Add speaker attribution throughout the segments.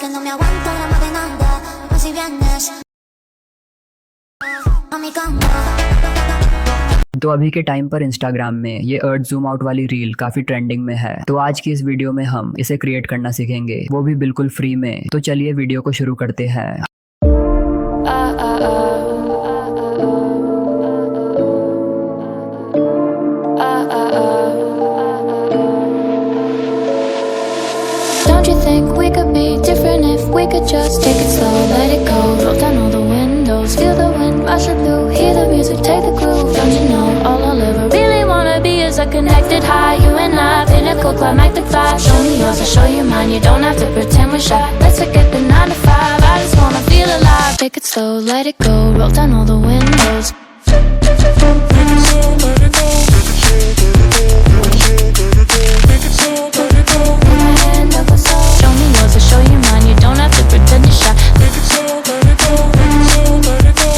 Speaker 1: Que no me aguanto la más de nada, más si vienes a mi cama.
Speaker 2: तो अभी के time पर Instagram में ये अर्थ जूम आउट वाली रील काफी ट्रेंडिंग में है। तो आज की इस वीडियो में हम इसे क्रिएट करना सीखेंगे, वो भी बिल्कुल फ्री में। तो चलिए वीडियो को शुरू करते हैं।
Speaker 3: Don't you think we could be different if we could just take it slow, let it go, roll down all the windows, feel the wind rushing through, hear the music, take the groove. Don't you know all I'll ever really wanna be is a connected high, you and I, pinnacle, climactic vibe. Show me yours, I'll show you mine, you don't have to pretend we're shy. Let's forget the 9 to 5, I just wanna feel alive. Take it slow, let it go, roll down all the windows. Show me yours, I'll show you mine, you don't have to pretend you're shy. Take it slow, let it go, take it slow, let it go.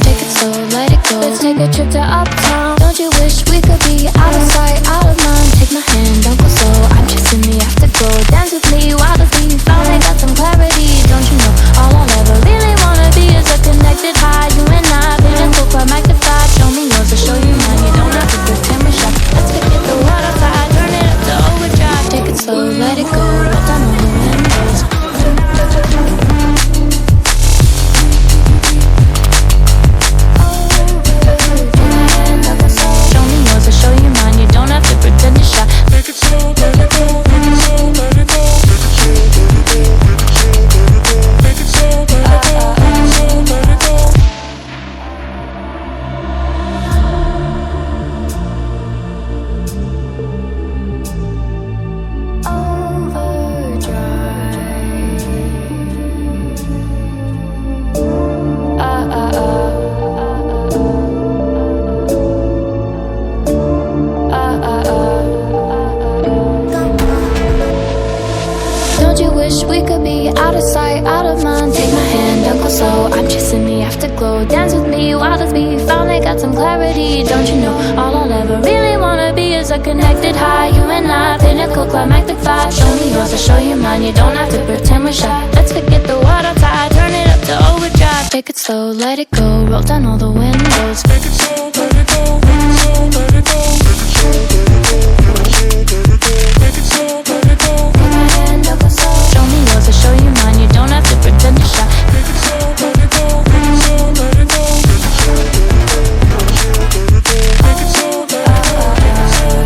Speaker 3: Take it slow, let it go. Let's take a trip to uptown. Don't you wish we could be out of sight, out of mind? Take my hand, don't go slow, I'm chasing the afterglow. Dance with me while the beat finally got some clarity. Don't you know all I'll ever really wanna be is a connected high, you and I, pinnacle, climactic vibe. Show me yours, I'll show you mine, you don't have to pretend we're shy. Let's forget the world outside, turn it up to overdrive. Take it slow, let it go, roll down all the windows. Show me yours, I'll show you mine, you don't have to pretend you're shy. Take it slow, let it go, take it slow, let it go. Take it slow, let it go, take it slow, let it go. Don't you wish we could be out of sight, out of mind? Take my hand, don't go slow, I'm chasing the afterglow. Dance with me while the beat finally got some clarity. Don't you know all I'll ever really wanna be is a connected high, you and I, pinnacle, climactic vibe. Show me yours, I'll show you mine, you don't have to pretend we're shy. Let's forget the world outside, turn it up to overdrive. Take it slow, let it go, roll down all the windows. Take it slow, let it go, take it slow, let it go. Take it slow, let it go. Take my hand, don't go slow. Show me yours, I'll show you mine, you don't have to pretend you're shy. Take it slow, let it go, take it slow, let it go. Take it slow, let it go,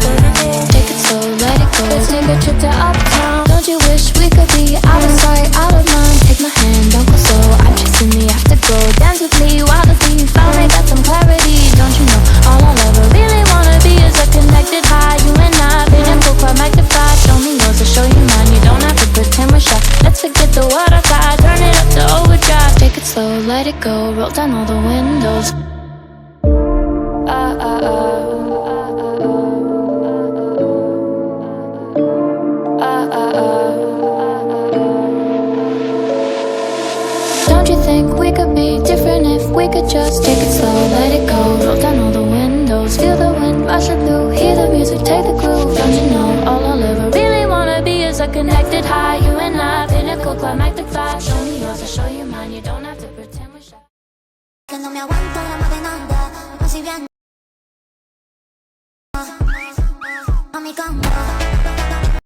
Speaker 3: let it go. Take it slow, let it go. Let's take a trip to uptown. Don't you wish we could be out of sight, out of mind? Take my hand, don't go slow, I'm chasing the afterglow. Dance with me while the beat finally got some clarity. Don't you know all I'll ever really wanna be is a connected high, you and I, pinnacle, climactic vibe. Show me yours, I'll show you mine, you don't have to pretend we're shy. Let's forget the world outside, turn it up to overdrive. Take it slow, let it go, roll down all the windows. Don't you think we could be different if we could just take it slow, let it go, roll down all the windows, feel the wind rushing through, hear the music, take the groove. Don't you know all I'll ever really wanna be is a connected high, you and I, pinnacle, climactic vibe. Show me yours, I'll show you mine, you don't have to pretend we're shy.
Speaker 1: Que no me aguanto la más de nada, más si vienes a mi cama.